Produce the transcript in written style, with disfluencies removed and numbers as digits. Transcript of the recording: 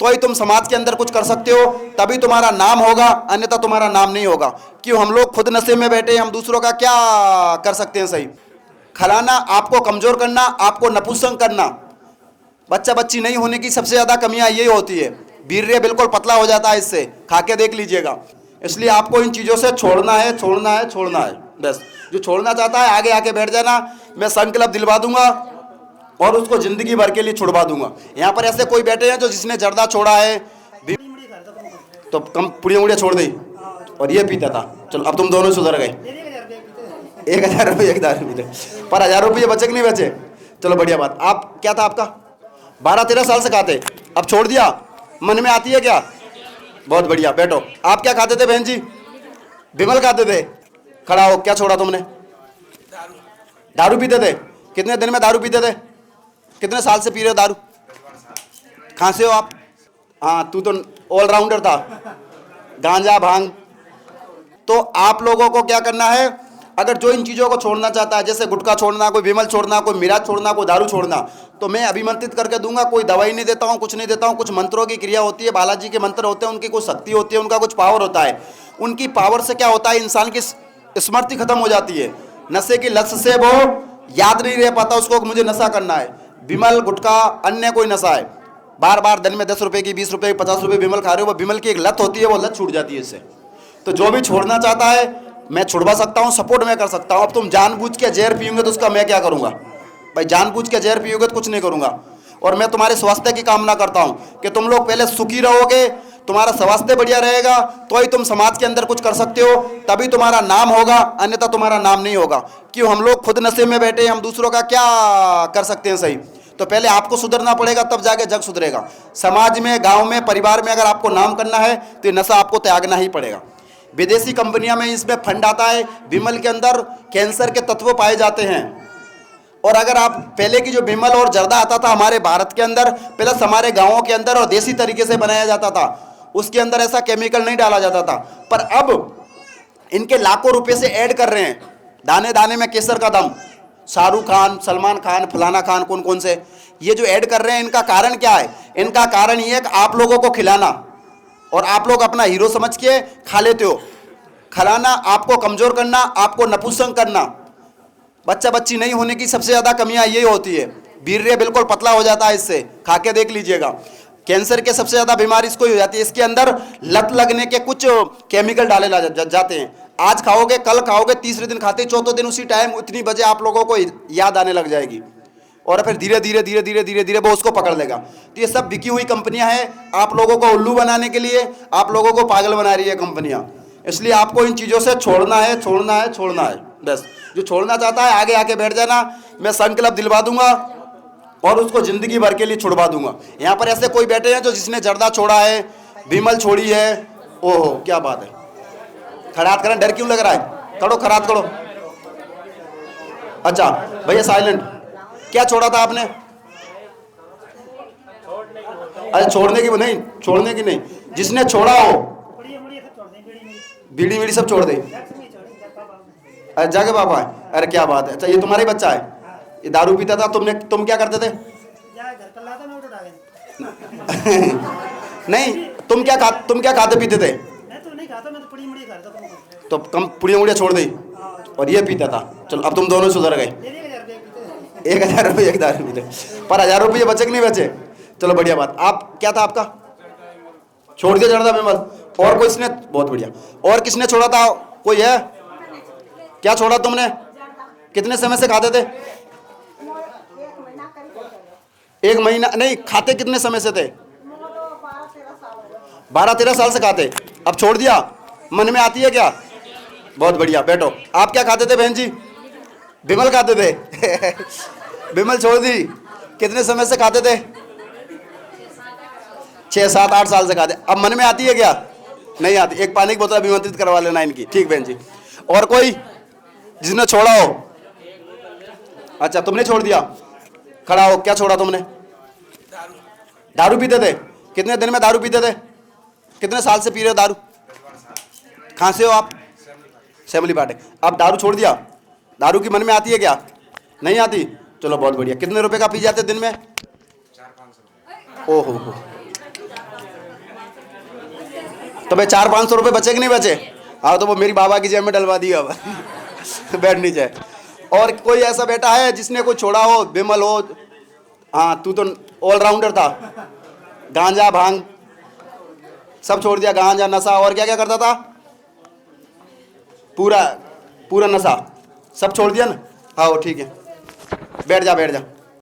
तो ही तुम समाज के अंदर कुछ कर सकते हो, तभी तुम्हारा नाम होगा, अन्यथा तुम्हारा नाम नहीं होगा। क्यों हम लोग खुद नशे में बैठे, हम दूसरों का क्या कर सकते हैं? सही खिलाना, आपको कमजोर करना, आपको नपुंसक करना। बच्चा बच्ची नहीं होने की सबसे ज्यादा कमियां यही होती है। वीर्य बिल्कुल पतला हो जाता है इससे, खा के देख लीजिएगा। इसलिए आपको इन चीजों से छोड़ना है, छोड़ना है, छोड़ना है। बस जो छोड़ना चाहता है आगे आके बैठ जाना, मैं संकल्प दिलवा दूंगा और उसको जिंदगी भर के लिए छुड़वा दूंगा। यहाँ पर ऐसे कोई बैठे हैं जो जिसने जर्दा छोड़ा है तो कम पुड़िया मुड़िया छोड़ दी और ये पीता था, चलो अब तुम दोनों सुधर गए। 1,000 रुपये, 1,000 रुपये पर 1,000 रुपये बचे कि नहीं बचे? चलो बढ़िया बात। आप क्या था आपका? 12-13 साल से खाते, अब छोड़ दिया, मन में आती है क्या? बहुत बढ़िया, बैठो। आप क्या खाते थे बहन जी? विमल खाते थे। खड़ा हो, क्या छोड़ा तुमने? दारू पीते थे। कितने दिन में दारू पीते थे? कितने साल से पी रहे हो दारू? कहाँ से हो आप? हाँ, तू तो ऑलराउंडर था, गांजा भांग। तो आप लोगों को क्या करना है, अगर जो इन चीज़ों को छोड़ना चाहता है, जैसे गुटखा छोड़ना, कोई विमल छोड़ना, कोई मिराज छोड़ना, कोई दारू छोड़ना, तो मैं अभिमंत्रित करके दूंगा। कोई दवाई नहीं देता हूँ, कुछ नहीं देता हूँ। कुछ मंत्रों की क्रिया होती है, बालाजी के मंत्र होते हैं, उनकी कुछ शक्ति होती है, उनका कुछ पावर होता है। उनकी पावर से क्या होता है, इंसान की स्मृति खत्म हो जाती है। नशे की लत से वो याद नहीं रह पाता उसको मुझे नशा करना है। विमल, गुटखा, अन्य कोई नशा है, बार बार दिन में 10 रुपये की, 20 रुपये की, 50 रुपये विमल खा रहे हो, वो विमल की एक लत होती है, वो लत छूट जाती है इससे। तो जो भी छोड़ना चाहता है मैं छुड़वा सकता हूँ, सपोर्ट मैं कर सकता हूँ। अब तुम जानबूझ के जहर पियोगे तो उसका मैं क्या करूँगा भाई? जानबूझ के जहर पियोगे तो कुछ नहीं करूँगा। और मैं तुम्हारे स्वास्थ्य की कामना करता हूँ कि तुम लोग पहले सुखी रहोगे, तुम्हारा स्वास्थ्य बढ़िया रहेगा, तो ही तुम समाज के अंदर कुछ कर सकते हो, तभी तुम्हारा नाम होगा, अन्यथा तुम्हारा नाम नहीं होगा। क्यों हम लोग खुद नशे में बैठे, हम दूसरों का क्या कर सकते हैं? सही तो पहले आपको सुधरना पड़ेगा, तब जाके जग सुधरेगा। समाज में, गांव में, परिवार में अगर आपको नाम करना है तो ये नशा आपको त्यागना ही पड़ेगा। विदेशी कंपनियां में इसमें फंड आता है, विमल के अंदर कैंसर के तत्व पाए जाते हैं। और अगर आप पहले की जो विमल और जर्दा आता था हमारे भारत के अंदर, प्लस हमारे गांवों के अंदर, और देसी तरीके से बनाया जाता था, उसके अंदर ऐसा केमिकल नहीं डाला जाता था। पर अब इनके लाखों रुपए से ऐड कर रहे हैं, दाने दाने में केसर का दम। शाहरुख खान, सलमान खान, फलाना खान, कौन कौन से ये जो ऐड कर रहे हैं, इनका कारण क्या है? इनका कारण ये है कि आप लोगों को खिलाना, और आप लोग अपना हीरो समझ के खा लेते हो। खिलाना, आपको कमजोर करना, आपको नपुंसक करना। बच्चा बच्ची नहीं होने की सबसे ज्यादा कमियां यही होती है। वीर्य बिल्कुल पतला हो जाता है इससे, खा के देख लीजिएगा। कैंसर के सबसे ज्यादा बीमारी इसको ही हो जाती है, इसके अंदर लत लगने के कुछ केमिकल डाले जाते हैं। आज खाओगे, कल खाओगे, तीसरे दिन खाते, चौथे दिन उसी टाइम उतनी बजे आप लोगों को याद आने लग जाएगी, और फिर धीरे धीरे धीरे धीरे धीरे धीरे वो उसको पकड़ लेगा। तो ये सब बिकी हुई कंपनियां हैं, आप लोगों को उल्लू बनाने के लिए, आप लोगों को पागल बना रही है कंपनियां। इसलिए आपको इन चीज़ों से छोड़ना है, छोड़ना है, छोड़ना है। बस जो छोड़ना चाहता है आगे आके बैठ जाना, मैं संकल्प दिलवा दूंगा और उसको जिंदगी भर के लिए छुड़वा दूंगा। यहाँ पर ऐसे कोई बैठे हैं जो जिसने जर्दा छोड़ा है, विमल छोड़ी है, ओहो क्या बात है। खड़ात करना, डर क्यों लग रहा है? करो, खरात करो। अच्छा भैया साइलेंट, क्या छोड़ा था आपने? अरे छोड़ने की नहीं, छोड़ने की नहीं, जिसने छोड़ा हो, बीड़ी बीड़ी सब छोड़ दे। अरे जाके पापा है, अरे क्या बात है। अच्छा ये तुम्हारा ही बच्चा है, ये दारू पीता था, तुम क्या करते थे? नहीं, तुम क्या खाते पीते थे? तो कम पुड़िया मुड़िया छोड़ दी और ये पीता था, चलो अब तुम दोनों सुधर गए। 1,000 रुपये, 1,000 रुपये पर 1,000 रुपये बचे कि नहीं बचे? चलो बढ़िया बात। आप क्या था आपका? छोड़ दिया जर्दा विमल। और कोई इसने, बहुत बढ़िया। और किसने छोड़ा था? कोई है? क्या छोड़ा तुमने? कितने समय से खाते थे? 1 महीना नहीं, खाते कितने समय से थे? 12-13 साल से खाते, अब छोड़ दिया, मन में आती है क्या? बहुत बढ़िया, बैठो। आप क्या खाते थे बहन जी? विमल खाते थे। विमल छोड़ दी, कितने समय से खाते थे? 6-7-8 साल से खाते, अब मन में आती है क्या? नहीं आती। एक पानी की बोतल अभिमंत्रित करवा लेना इनकी, ठीक बहन जी। और कोई जिसने छोड़ा हो? अच्छा तुमने छोड़ दिया, खड़ा हो, क्या छोड़ा तुमने? दारू पीते थे। कितने दिन में दारू पीते थे? कितने साल से पी रहे हो दारू? कहाँ से हो आप? सैमली पाटे। अब दारू छोड़ दिया, दारू की मन में आती है क्या? नहीं आती। चलो बहुत बढ़िया। कितने रुपए का पी जाते दिन में? 400-500। ओहो, तो भाई 400-500 रुपये बचे कि नहीं बचे? हाँ, तो वो मेरी बाबा की जेब में डलवा दिया अब बैठ नीचे। और कोई ऐसा बेटा है जिसने कोई छोड़ा हो, विमल हो? हाँ, तू तो ऑलराउंडर था, गांजा भांग सब छोड़ दिया, गांजा नशा और क्या क्या करता था, पूरा पूरा नशा सब छोड़ दिया ना? हाँ, वो ठीक है, बैठ जा बैठ जा।